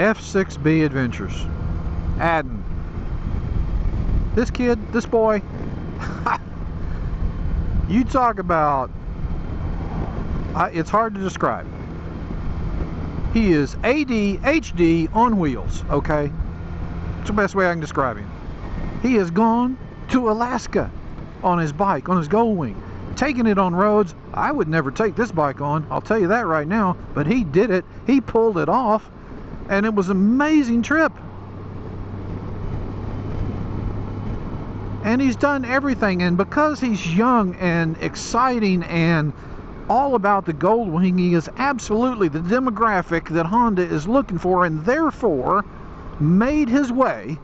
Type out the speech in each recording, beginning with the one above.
F6B Adventures. Ardent. This kid, this boy, you talk about, it's hard to describe. He is ADHD on wheels, okay? It's the best way I can describe him. He has gone to Alaska on his bike, on his Goldwing, taking it on roads I would never take this bike on, I'll tell you that right now, but he did it. He pulled it off, and it was an amazing trip. And he's done everything, and because he's young and exciting and all about the Goldwing, he is absolutely the demographic that Honda is looking for, and therefore made his way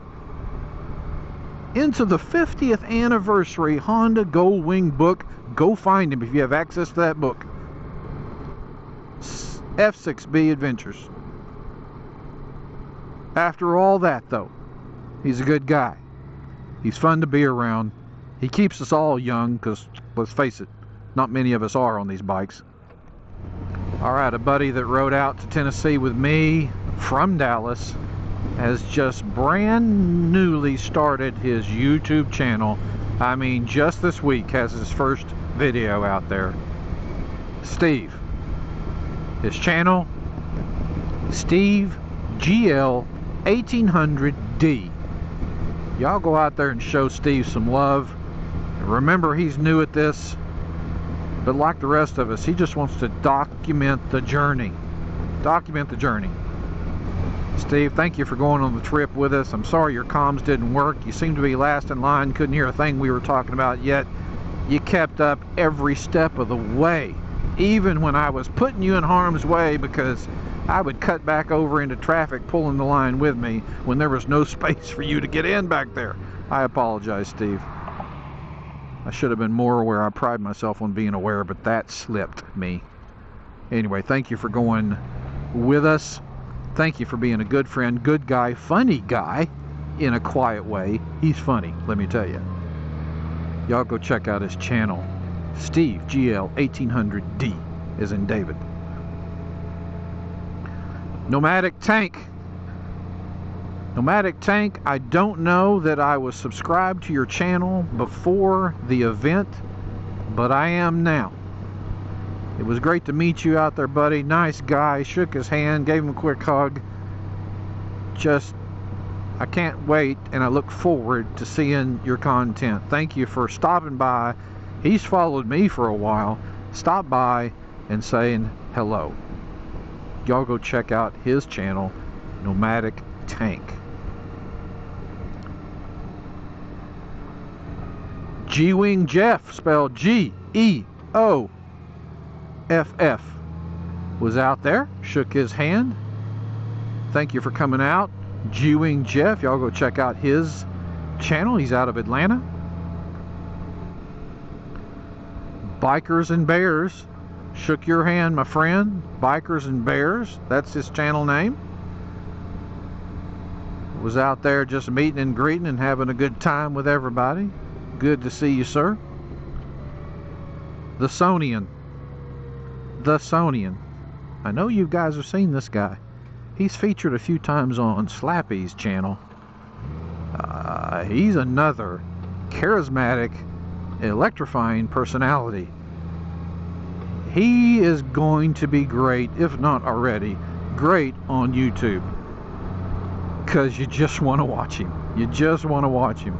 into the 50th anniversary Honda Goldwing book. Go find him if you have access to that book. F6B Adventures. After all that, though, he's a good guy. He's fun to be around. He keeps us all young, because, let's face it, not many of us are on these bikes. Alright, a buddy that rode out to Tennessee with me from Dallas has just brand newly started his YouTube channel. I mean, just this week has his first video out there. Steve. His channel, Steve GL 1800D. Y'all go out there and show Steve some love. Remember, he's new at this, but like the rest of us, he just wants to document the journey. Document the journey. Steve, thank you for going on the trip with us. I'm sorry your comms didn't work. You seemed to be last in line, couldn't hear a thing we were talking about, yet you kept up every step of the way, even when I was putting you in harm's way, because I would cut back over into traffic pulling the line with me when there was no space for you to get in back there. I apologize, Steve. I should have been more aware. I pride myself on being aware, but that slipped me. Anyway, thank you for going with us. Thank you for being a good friend, good guy, funny guy, in a quiet way. He's funny, let me tell you. Y'all go check out his channel. Steve GL 1800D is in David. Nomadic Tank. Nomadic Tank, I don't know that I was subscribed to your channel before the event, but I am now. It was great to meet you out there, buddy. Nice guy. Shook his hand, gave him a quick hug. Just, I can't wait, and I look forward to seeing your content. Thank you for stopping by. He's followed me for a while. Stop by and saying hello. Y'all go check out his channel, Nomadic Tank. G-Wing Jeff, spelled G-E-O FF, was out there, shook his hand. Thank you for coming out, G-Wing Jeff. Y'all go check out his channel. He's out of Atlanta. Bikers and Bears, shook your hand, my friend. Bikers and Bears, that's his channel name. Was out there just meeting and greeting and having a good time with everybody. Good to see you, sir. The Sonian. I know you guys have seen this guy. He's featured a few times on Slappy's channel. He's another charismatic, electrifying personality. He is going to be great, if not already, great on YouTube. Because you just want to watch him. You just want to watch him.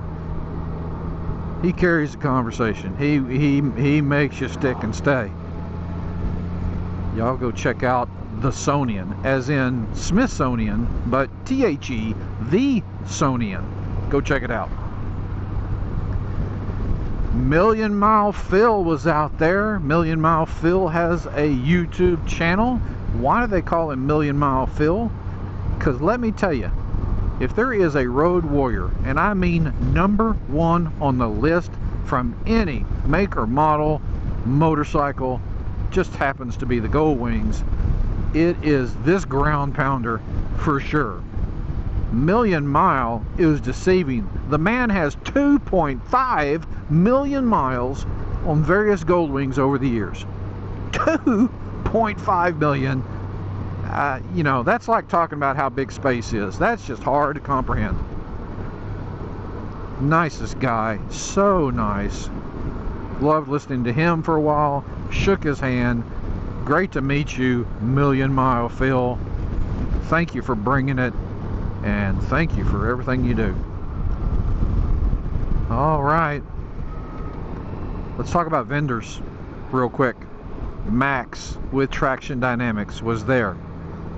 He carries the conversation. He makes you stick and stay. Y'all go check out The Sonian, as in Smithsonian, but T-H-E, The Sonian. Go check it out. Million Mile Phil was out there. Million Mile Phil has a YouTube channel. Why do they call him Million Mile Phil? Because let me tell you, if there is a road warrior, and I mean #1 on the list from any make or model motorcycle, just happens to be the Goldwings, it is this ground pounder for sure. Million Mile is deceiving. The man has 2.5 million miles on various Goldwings over the years. 2.5 million. You know, that's like talking about how big space is. That's just hard to comprehend. Nicest guy, so nice. Loved listening to him for a while. Shook his hand. Great to meet you, Million Mile Phil. Thank you for bringing it, and thank you for everything you do. All right, let's talk about vendors real quick. Max with Traxxion Dynamics was there.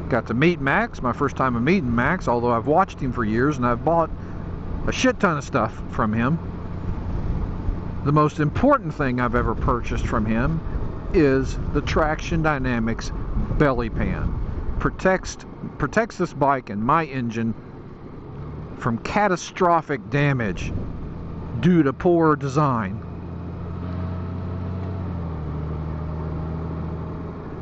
Got to meet Max, my first time of meeting Max, although I've watched him for years and I've bought a shit ton of stuff from him. The most important thing I've ever purchased from him is the Traxxion Dynamics belly pan. Protects this bike and my engine from catastrophic damage due to poor design.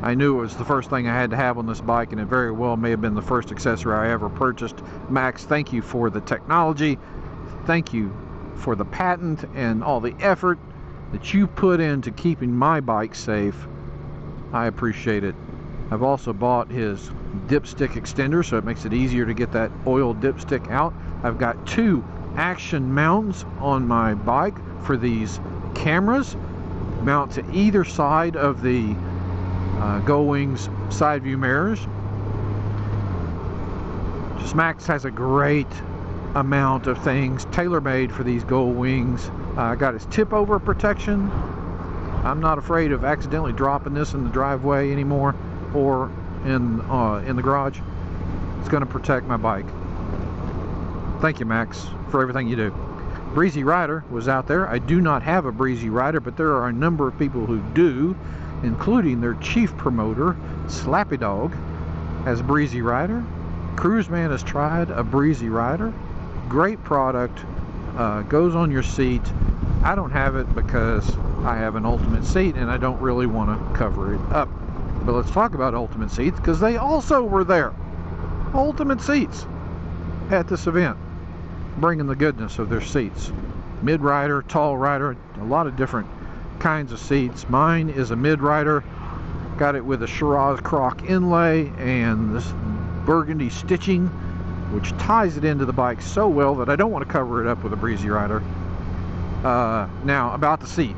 I knew it was the first thing I had to have on this bike, and it very well may have been the first accessory I ever purchased. Max, thank you for the technology. Thank you for the patent and all the effort that you put into keeping my bike safe. I appreciate it. I've also bought his dipstick extender, so it makes it easier to get that oil dipstick out. I've got 2 action mounts on my bike for these cameras. Mount to either side of the Goldwings side view mirrors. Just Max has a great amount of things tailor-made for these Goldwings. Got his tip over protection. I'm not afraid of accidentally dropping this in the driveway anymore or in the garage. It's going to protect my bike. Thank you, Max, for everything you do. Breezy Rider was out there. I do not have a Breezy Rider, but there are a number of people who do, including their chief promoter, Slappyadventures, has Breezy Rider. Cruiseman has tried a Breezy Rider. Great product. Goes on your seat. I don't have it because I have an Ultimate seat and I don't really want to cover it up. But let's talk about Ultimate seats, because they also were there. Ultimate seats at this event, bringing the goodness of their seats. Mid rider, tall rider, a lot of different kinds of seats. Mine is a mid rider. Got it with a Shiraz Croc inlay and this burgundy stitching, which ties it into the bike so well that I don't want to cover it up with a Breezy Rider. Now, about the seat.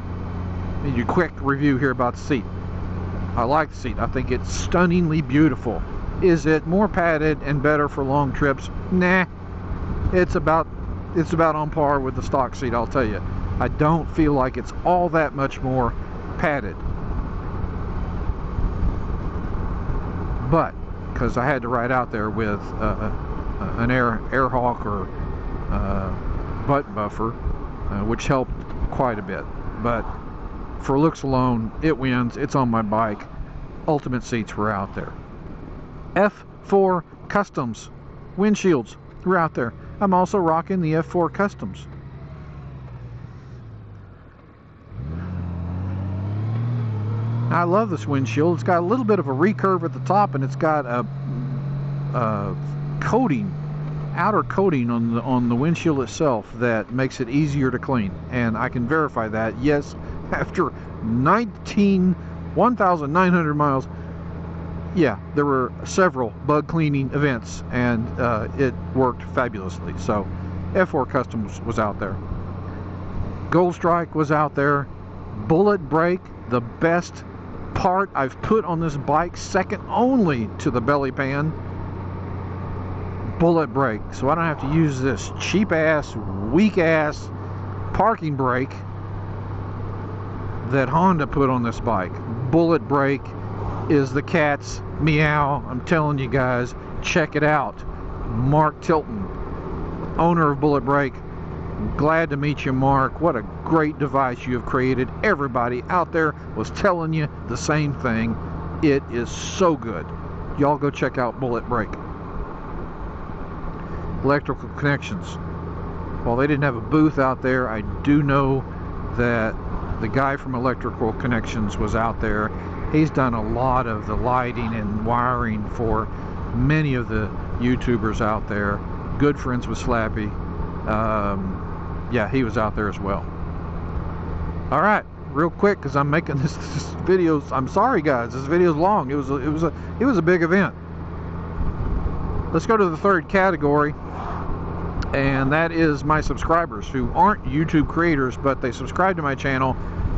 Need a quick review here about the seat. I like the seat. I think it's stunningly beautiful. Is it more padded and better for long trips? Nah. It's about on par with the stock seat, I'll tell you. I don't feel like it's all that much more padded. But, because I had to ride out there with an Airhawk or butt buffer, which helped quite a bit. But for looks alone, it wins. It's on my bike. Ultimate seats were out there. F4 Customs windshields were out there. I'm also rocking the F4 Customs. I love this windshield. It's got a little bit of a recurve at the top, and it's got a coating, outer coating on the windshield itself that makes it easier to clean. And I can verify that. Yes, after 1,900 miles, yeah, there were several bug cleaning events, and it worked fabulously. So F4 Customs was out there. Gold Strike was out there. Bullet Brake, the best part I've put on this bike, second only to the belly pan. Bullet Brake, so I don't have to use this cheap ass, weak ass parking brake that Honda put on this bike. Bullet Brake is the cat's meow. I'm telling you guys, check it out. Mark Tilton, owner of Bullet Brake. Glad to meet you, Mark. What a great device you have created. Everybody out there was telling you the same thing. It is so good. Y'all go check out Bullet Brake. Electrical Connections. While they didn't have a booth out there, I do know that the guy from Electrical Connections was out there. He's done a lot of the lighting and wiring for many of the YouTubers out there. Good friends with Slappy. Yeah, he was out there as well. All right, real quick, because I'm making this video. I'm sorry, guys. This video's long. It was a big event. Let's go to the third category, and that is my subscribers who aren't YouTube creators, but they subscribe to my channel,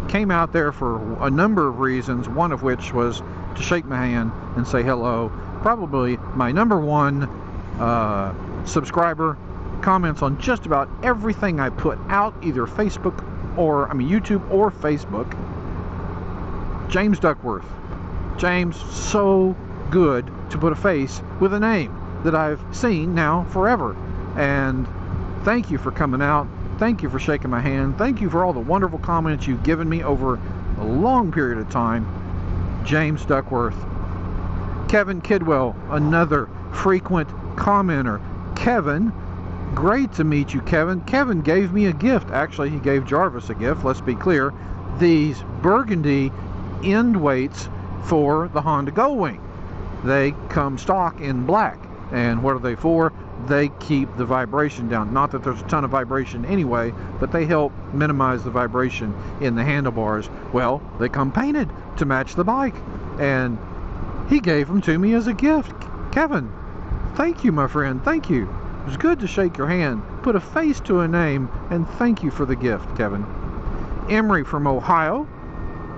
came out there for a number of reasons, one of which was to shake my hand and say hello. Probably my number one subscriber, comments on just about everything I put out, either YouTube or Facebook. James Duckworth. James, so good to put a face with a name that I've seen now forever. And thank you for coming out. Thank you for shaking my hand. Thank you for all the wonderful comments you've given me over a long period of time. James Duckworth. Kevin Kidwell, another frequent commenter. Kevin, great to meet you, Kevin. Kevin gave me a gift. Actually, he gave Jarvis a gift, let's be clear. These burgundy end weights for the Honda Goldwing. They come stock in black. And what are they for? They keep the vibration down. Not that there's a ton of vibration anyway, but they help minimize the vibration in the handlebars. Well, they come painted to match the bike. And he gave them to me as a gift. Kevin, thank you, my friend. Thank you. It was good to shake your hand, put a face to a name, and thank you for the gift, Kevin. Emery from Ohio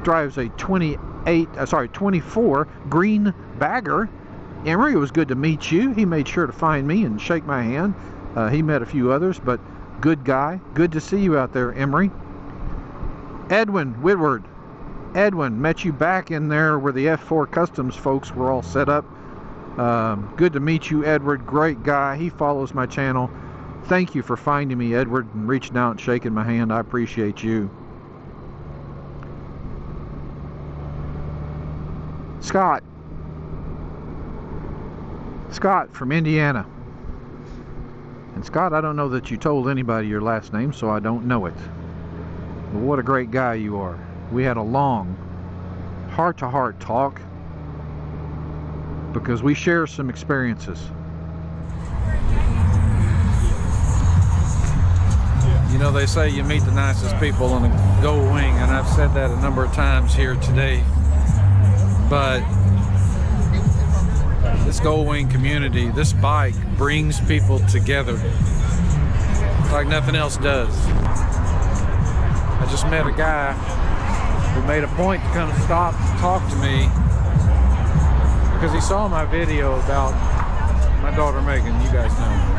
drives a 24 green bagger. Emery, it was good to meet you. He made sure to find me and shake my hand. He met a few others, but good guy. Good to see you out there, Emery. Edwin Whitward. Edwin, met you back in there where the F4 Customs folks were all set up. Good to meet you, Edward. Great guy. He follows my channel. Thank you for finding me, Edward, and reaching out and shaking my hand. I appreciate you. Scott. Scott from Indiana. And Scott, I don't know that you told anybody your last name, so I don't know it. But what a great guy you are. We had a long heart-to-heart talk because we share some experiences. You know, they say you meet the nicest people on a Goldwing, and I've said that a number of times here today. But this Goldwing community, this bike brings people together like nothing else does. I just met a guy who made a point to come stop and talk to me because he saw my video about my daughter Megan. You guys know.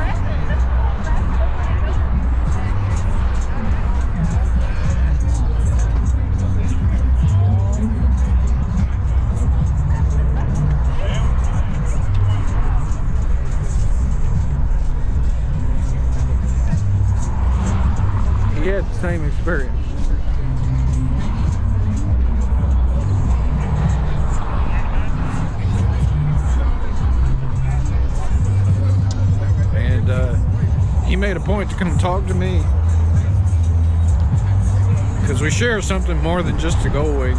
He had the same experience. He made a point to come talk to me because we share something more than just a Goldwing.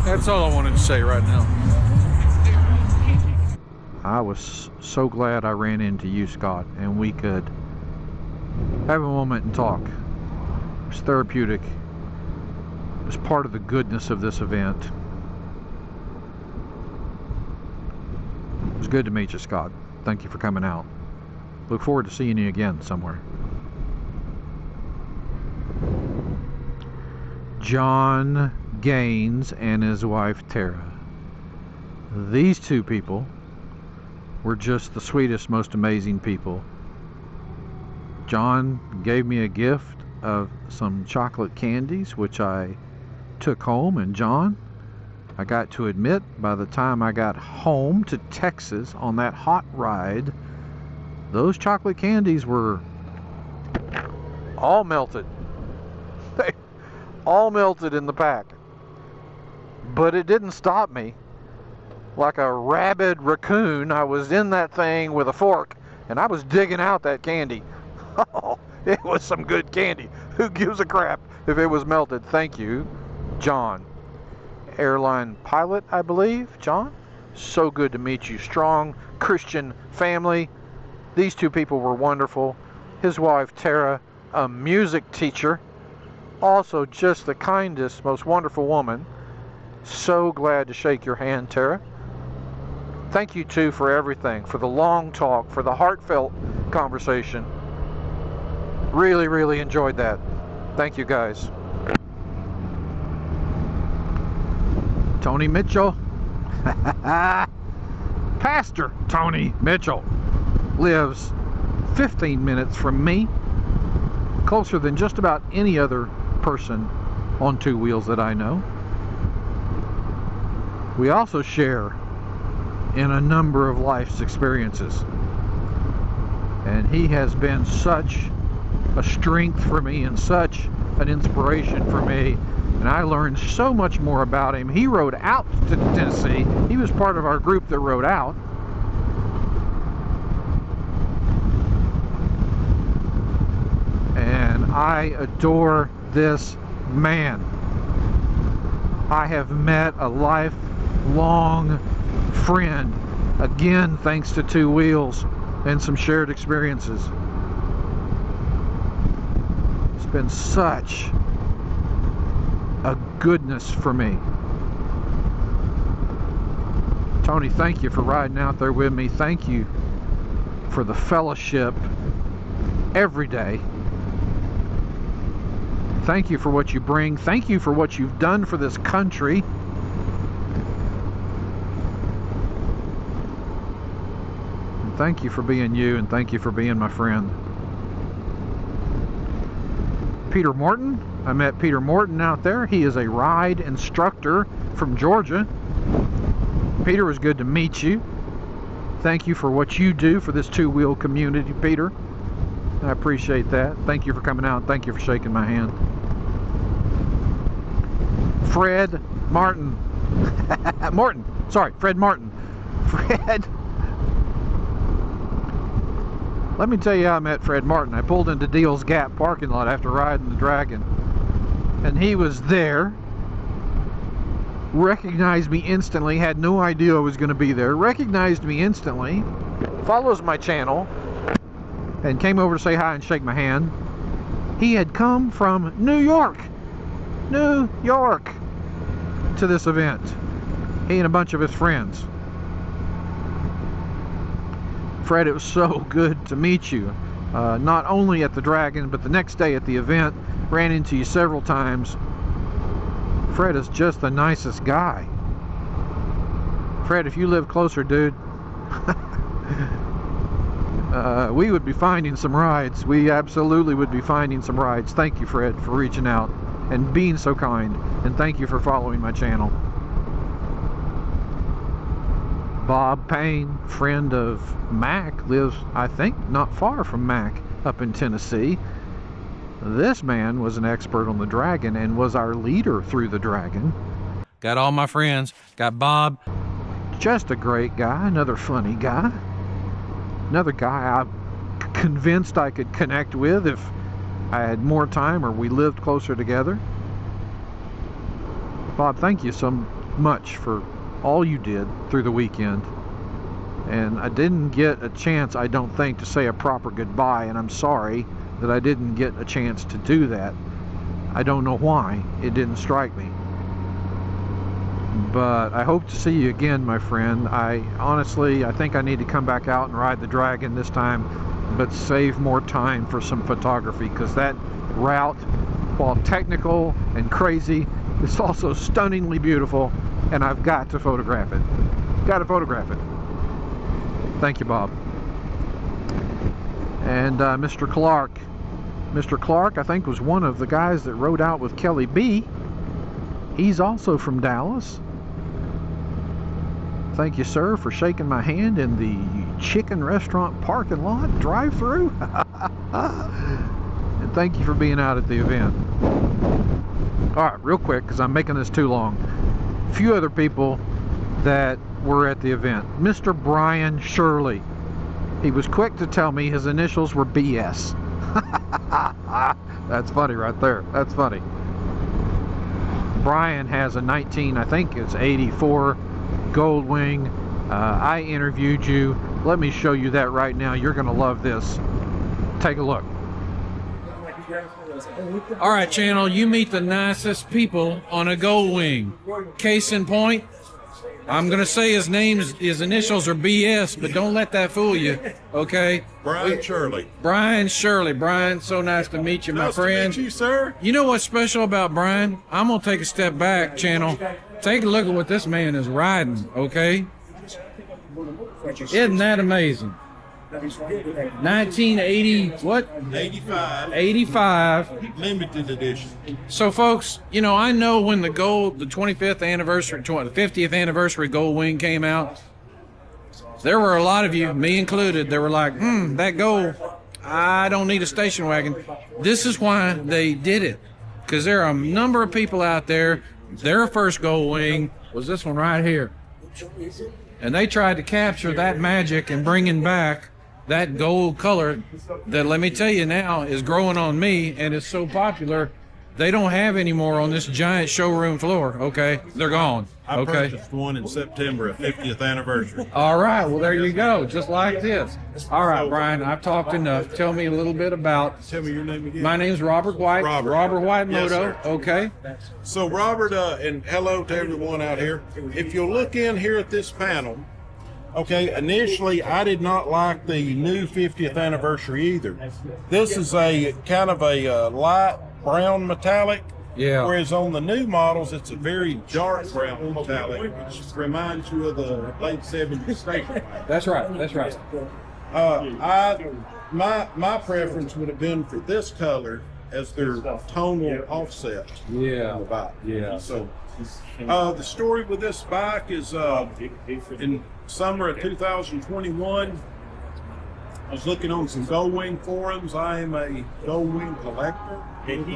That's all I wanted to say right now. I was so glad I ran into you, Scott, and we could have a moment and talk. It was therapeutic. It was part of the goodness of this event. It was good to meet you, Scott. Thank you for coming out. Look forward to seeing you again somewhere. John Gaines and his wife Tara. These two people were just the sweetest, most amazing people. John gave me a gift of some chocolate candies, which I took home, and John, I got to admit, by the time I got home to Texas on that hot ride, those chocolate candies were all melted. They all melted in the pack. But it didn't stop me. Like a rabid raccoon, I was in that thing with a fork, and I was digging out that candy. Oh, it was some good candy. Who gives a crap if it was melted? Thank you, John. Airline pilot, I believe. John, so good to meet you. Strong Christian family. These two people were wonderful. His wife Tara, a music teacher, also just the kindest, most wonderful woman. So glad to shake your hand, Tara. Thank you, too, for everything, for the long talk, for the heartfelt conversation. Really, really enjoyed that. Thank you, guys. Tony Mitchell. Pastor Tony Mitchell lives 15 minutes from me, closer than just about any other person on two wheels that I know. We also share in a number of life's experiences, and he has been such a strength for me and such an inspiration for me, and I learned so much more about him. He rode out to Tennessee. He was part of our group that rode out, and I adore this man. I have met a lifelong friend, again thanks to two wheels and some shared experiences. It's been such a goodness for me. Tony, thank you for riding out there with me. Thank you for the fellowship every day. Thank you for what you bring. Thank you for what you've done for this country. And thank you for being you, and thank you for being my friend. Peter Morton. I met Peter Morton out there. He is a ride instructor from Georgia. Peter, it was good to meet you. Thank you for what you do for this two-wheel community, Peter. I appreciate that. Thank you for coming out. Thank you for shaking my hand. Fred Martin. Morton. Sorry, Fred Martin. Fred. Let me tell you how I met Fred Martin. I pulled into Deal's Gap parking lot after riding the Dragon, and he was there. Recognized me instantly. Had no idea I was going to be there. Recognized me instantly. Follows my channel. And came over to say hi and shake my hand. He had come from New York, to this event. He and a bunch of his friends. Fred, it was so good to meet you. Not only at the Dragon, but the next day at the event. Ran into you several times. Fred is just the nicest guy. Fred, if you live closer, dude, we would be finding some rides. We absolutely would be finding some rides. Thank you, Fred, for reaching out and being so kind. And thank you for following my channel. Bob Payne, friend of Mac, lives, I think, not far from Mac, up in Tennessee. This man was an expert on the Dragon and was our leader through the Dragon. Got all my friends. Got Bob. Just a great guy. Another funny guy. Another guy I'm convinced I could connect with if I had more time or we lived closer together. Bob, thank you so much for all you did through the weekend. And I didn't get a chance, I don't think, to say a proper goodbye, and I'm sorry that I didn't get a chance to do that. I don't know why. It didn't strike me. But I hope to see you again, my friend. I think I need to come back out and ride the Dragon this time, but save more time for some photography, because that route, while technical and crazy, is also stunningly beautiful, and I've got to photograph it. Got to photograph it. Thank you, Bob. And Mr. Clark. Mr. Clark, I think, was one of the guys that rode out with Kelly B. He's also from Dallas. Thank you, sir, for shaking my hand in the chicken restaurant parking lot drive-through. And thank you for being out at the event. Alright, real quick, because I'm making this too long. A few other people that were at the event. Mr. Brian Shirley. He was quick to tell me his initials were BS. That's funny right there. That's funny. Brian has a 19, I think it's 84 Goldwing. I interviewed you. Let me show you that right now. You're going to love this. Take a look. All right, channel, you meet the nicest people on a Goldwing. Case in point, I'm going to say his initials are BS, but don't let that fool you, okay? Brian Shirley. Brian Shirley. Brian, so nice to meet you, my friend. Nice to meet you, sir. You know what's special about Brian? I'm going to take a step back, channel. Take a look at what this man is riding, okay? Isn't that amazing? 1980, what? 85. 85. Limited edition. So, folks, you know, I know when the 25th anniversary, 50th anniversary Goldwing came out, there were a lot of you, me included, that were like, that Gold, I don't need a station wagon. This is why they did it. Because there are a number of people out there, their first Goldwing was this one right here. And they tried to capture that magic and bringing back that gold color that, let me tell you now, is growing on me and is so popular, they don't have anymore on this giant showroom floor, okay? They're gone, I okay? purchased one in September, a 50th anniversary. All right, well, there you go, just like this. All right, Brian, I've talked enough. Tell me a little bit about... Tell me your name again. My name's Robert White. Robert White Moto, Yes, okay? So, Robert, and hello to everyone out here. If you'll look in here at this panel, okay, initially I did not like the new 50th anniversary either. This is a kind of a light brown metallic, whereas on the new models it's a very dark brown metallic, which reminds you of the late 70s station wagon. That's right, that's right. My preference would have been for this color as their tonal offset. Yeah, yeah. So the story with this bike is in summer of 2021, I was looking on some Goldwing forums. I am a Goldwing collector. I think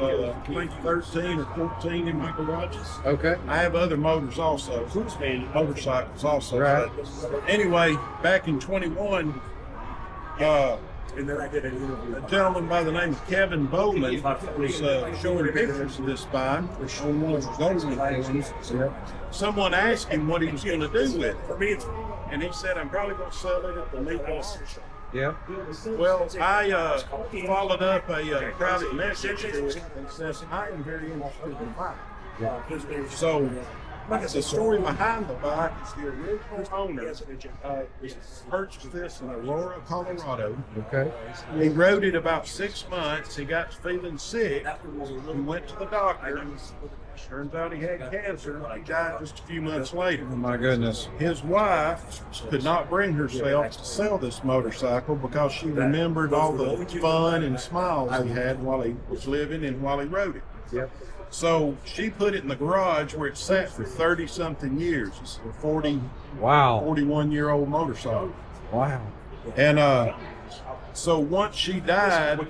13 or 14 in my garages. Okay. I have other motors also, motorcycles also. Right. But anyway, back in 21, a gentleman by the name of Kevin Bowman was showing pictures of this bike on one of the Goldwing forums. Someone asked him what he was going to do with it. And he said, I'm probably going to sell it at the meetups. Yeah. Well, I followed up a private message to him and said, I am very interested in the bike. So, the story behind the bike is the original owner purchased this in Aurora, Colorado. Okay. He rode it about 6 months. He got feeling sick. He went to the doctor. Turns out he had cancer. He died just a few months later. Oh my goodness. His wife could not bring herself to sell this motorcycle because she remembered all the fun and smiles he had while he was living and while he rode it. Yep. So she put it in the garage where it sat for 30-something years. It's a 41-year-old motorcycle. Wow. And so once she died, her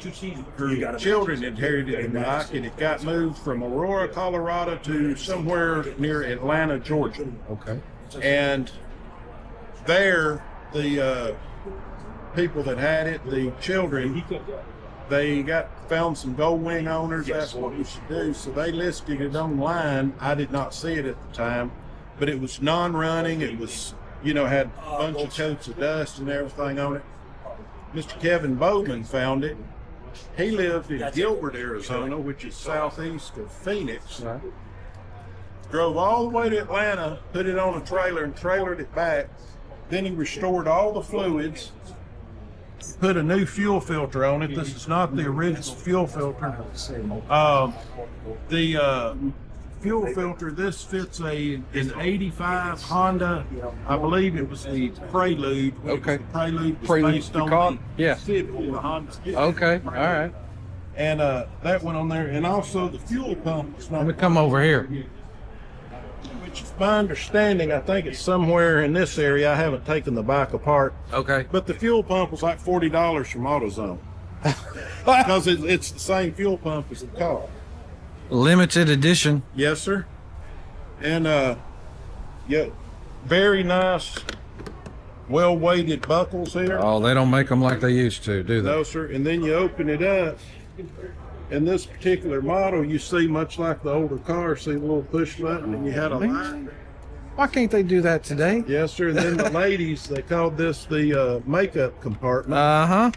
children inherited the bike, and it got moved from Aurora, Colorado to somewhere near Atlanta, Georgia. Okay. And there, the people that had it, the children, they found some Goldwing owners, asked what we should do, so they listed it online. I did not see it at the time, but it was non-running. It was, had a bunch of coats of dust and everything on it. Mr. Kevin Bowman found it. He lived in Gilbert, Arizona, which is southeast of Phoenix. Right. Drove all the way to Atlanta, put it on a trailer and trailered it back. Then he restored all the fluids, put a new fuel filter on it. This is not the original fuel filter. The fuel filter, this fits an 85 Honda. I believe it was the Prelude. Okay. The Prelude was based on the Honda. Okay, all right. And that went on there. And also the fuel pump was not. Let me come over here. Which is my understanding, I think it's somewhere in this area. I haven't taken the bike apart. Okay. But the fuel pump was like $40 from AutoZone. Because it's the same fuel pump as the car. Limited edition. Yes, sir. And yeah, very nice, well-weighted buckles here. Oh, they don't make them like they used to, do they? No, sir. And then you open it up, and this particular model, you see much like the older car, see the little push button, and you had a light. Why can't they do that today? Yes, sir. And then the ladies, they called this the makeup compartment. Uh-huh.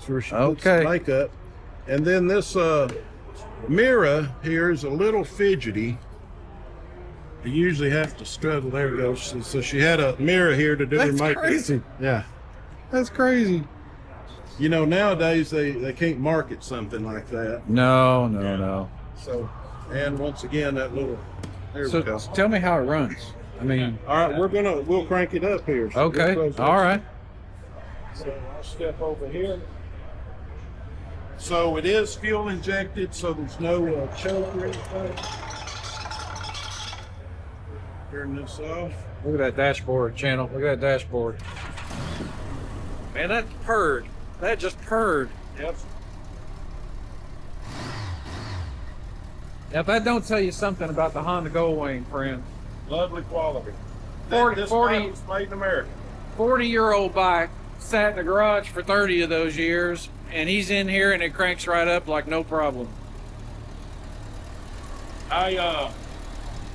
Where she puts the makeup. And then this Mira here is a little fidgety. You usually have to struggle. There we go. So she had a mirror here to do her makeup. That's crazy. Yeah. That's crazy. You know, nowadays they can't market something like that. No. So, and once again, that little, there So we go. tell me how it runs. I mean, All right, we'll crank it up here. So okay, this goes all up. right. So I'll step over here. So it is fuel injected, so there's no choke or anything. Turn this off. Look at that dashboard, channel. Look at that dashboard. Man, that purred. That just purred. Yep. Now, if that don't tell you something about the Honda Goldwing, friend. Lovely quality. 40 This bike was made in America. 40-year-old bike, sat in the garage for 30 of those years, and he's in here and it cranks right up like no problem.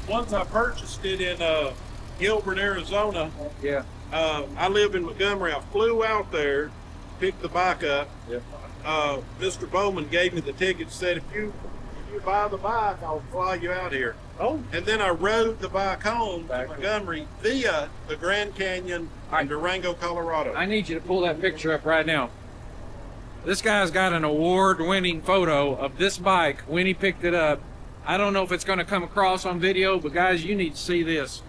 Once I purchased it in Gilbert, Arizona. Yeah. I live in Montgomery. I flew out there, picked the bike up. Yep. Mr. Bowman gave me the ticket, said if you buy the bike, I'll fly you out here. Oh. And then I rode the bike home Back to Montgomery via the Grand Canyon in Durango, Colorado. I need you to pull that picture up right now. This guy's got an award-winning photo of this bike when he picked it up. I don't know if it's going to come across on video, but guys, you need to see this.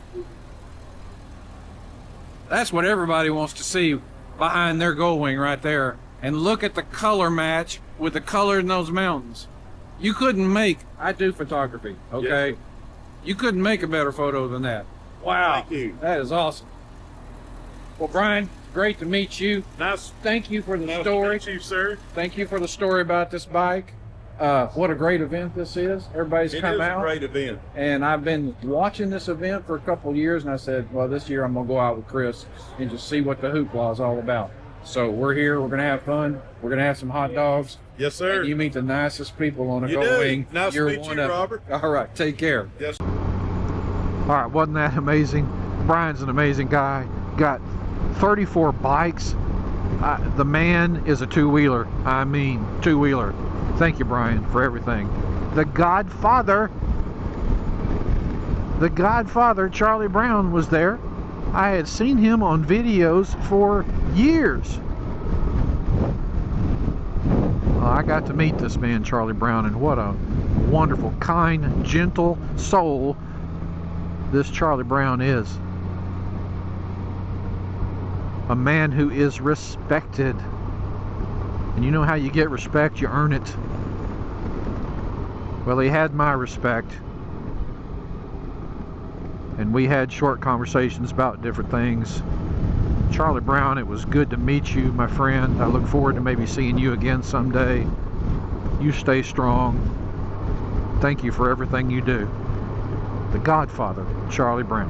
That's what everybody wants to see behind their Goldwing right there. And look at the color match with the color in those mountains. You couldn't make, I do photography, okay? Yes. You couldn't make a better photo than that. Wow. Thank you. That is awesome. Well, Brian, great to meet you. Nice. Thank you for the Nice story. to meet you, sir. Thank you for the story about this bike. What a great event this is. Everybody's It come is a out. great event. And I've been watching this event for a couple of years, and I said, well, this year I'm going to go out with Chris and just see what the hoopla is all about. So we're here. We're going to have fun. We're going to have some hot dogs. Yes, sir. And you meet the nicest people on a You Goldwing. do. Nice to You're meet one you, of them. Robert. All right. Take care. Yes. All right. Wasn't that amazing? Brian's an amazing guy. Got 34 bikes. The man is a two-wheeler. I mean, two-wheeler. Thank you, Brian, for everything. The Godfather, Charlie Brown, was there. I had seen him on videos for years. I got to meet this man, Charlie Brown, and what a wonderful, kind, gentle soul this Charlie Brown is. A man who is respected. And you know how you get respect? You earn it. Well, he had my respect. And we had short conversations about different things. Charlie Brown, it was good to meet you, my friend. I look forward to maybe seeing you again someday. You stay strong. Thank you for everything you do. The Godfather, Charlie Brown.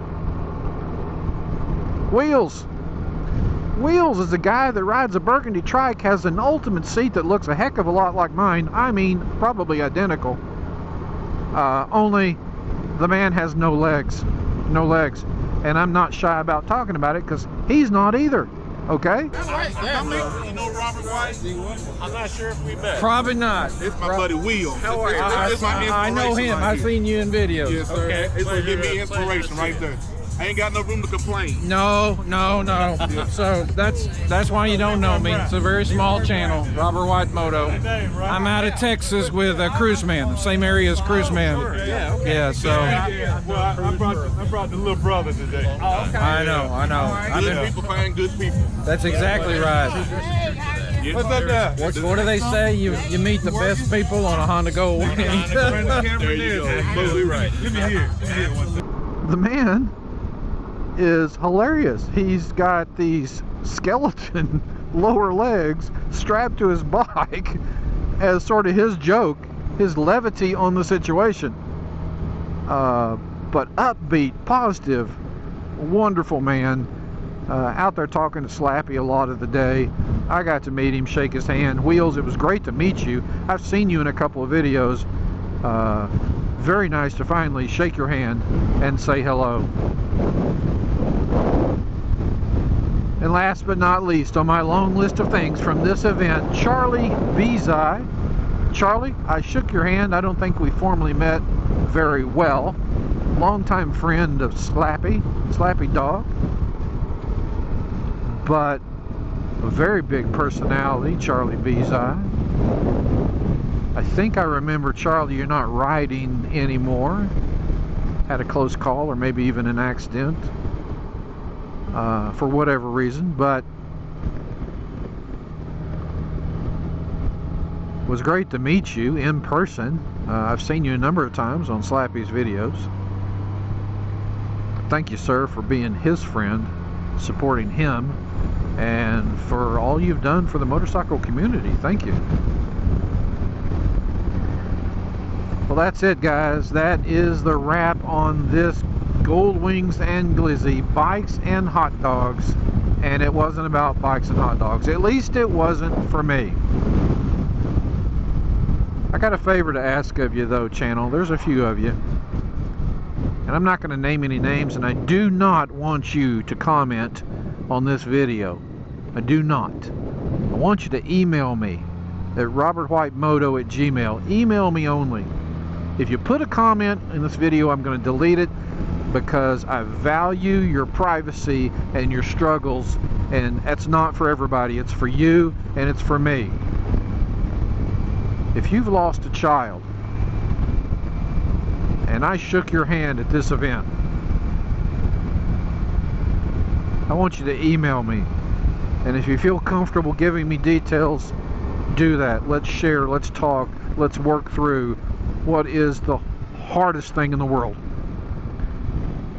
Wheels! Wheels is a guy that rides a burgundy trike, has an ultimate seat that looks a heck of a lot like mine. I mean, probably identical. Only the man has no legs. No legs. And I'm not shy about talking about it because he's not either. Okay? You know Robert White? I'm not sure if we met. Probably not. It's my buddy Will. How are you? It's my I know him. inspiration right I've here. seen you in videos. Yes, sir. Okay. It's gonna give me inspiration right there. I ain't got no room to complain. No. So that's why you don't know me. It's a very small channel, Robert White Moto. I'm out of Texas with Cruiseman, same area as Cruiseman. Yeah. So Well, I brought the little brother today. I know. Good people find good people. That's exactly right. What's up there? What do they say? You meet the best people on a Honda Goldwing. There you go. Absolutely right. Let me hear. The man is hilarious. He's got these skeleton lower legs strapped to his bike as sort of his joke, his levity on the situation. But upbeat, positive, wonderful man. Out there talking to Slappy a lot of the day. I got to meet him, shake his hand. Wheels, it was great to meet you. I've seen you in a couple of videos. Very nice to finally shake your hand and say hello. And last but not least, on my long list of things from this event, Charlie Vizai. Charlie, I shook your hand. I don't think we formally met very well. Longtime friend of Slappy Dog, but a very big personality, Charlie Beeseye. I think I remember, Charlie, you're not riding anymore. Had a close call or maybe even an accident for whatever reason, but it was great to meet you in person. I've seen you a number of times on Slappy's videos. Thank you, sir, for being his friend, supporting him, and for all you've done for the motorcycle community. Thank you. Well, that's it, guys. That is the wrap on this Goldwings and Glizzy bikes and hot dogs. And it wasn't about bikes and hot dogs. At least it wasn't for me. I got a favor to ask of you, though, channel. There's a few of you. And I'm not going to name any names, and I do not want you to comment on this video. I do not. I want you to email me at robertwhitemoto@gmail. Email me only. If you put a comment in this video, I'm going to delete it because I value your privacy and your struggles, and that's not for everybody. It's for you and it's for me. If you've lost a child and I shook your hand at this event, I want you to email me. And if you feel comfortable giving me details, do that. Let's share, let's talk, let's work through what is the hardest thing in the world.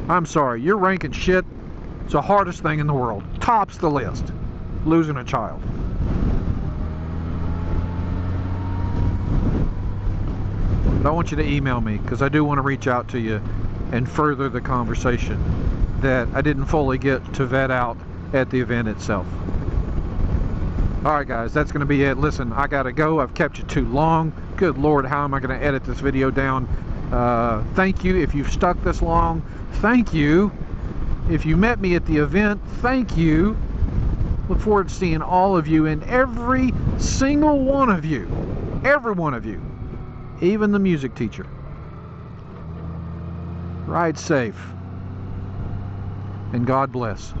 I'm sorry, you're ranking shit. It's the hardest thing in the world. Tops the list. Losing a child. But I want you to email me because I do want to reach out to you and further the conversation that I didn't fully get to vet out at the event itself. Alright guys, that's going to be it. Listen, I gotta go. I've kept you too long. Good Lord, how am I going to edit this video down? Thank you if you've stuck this long. Thank you if you met me at the event. Thank you. Look forward to seeing all of you, and every single one of you. Every one of you. Even the music teacher. Ride safe. And God bless.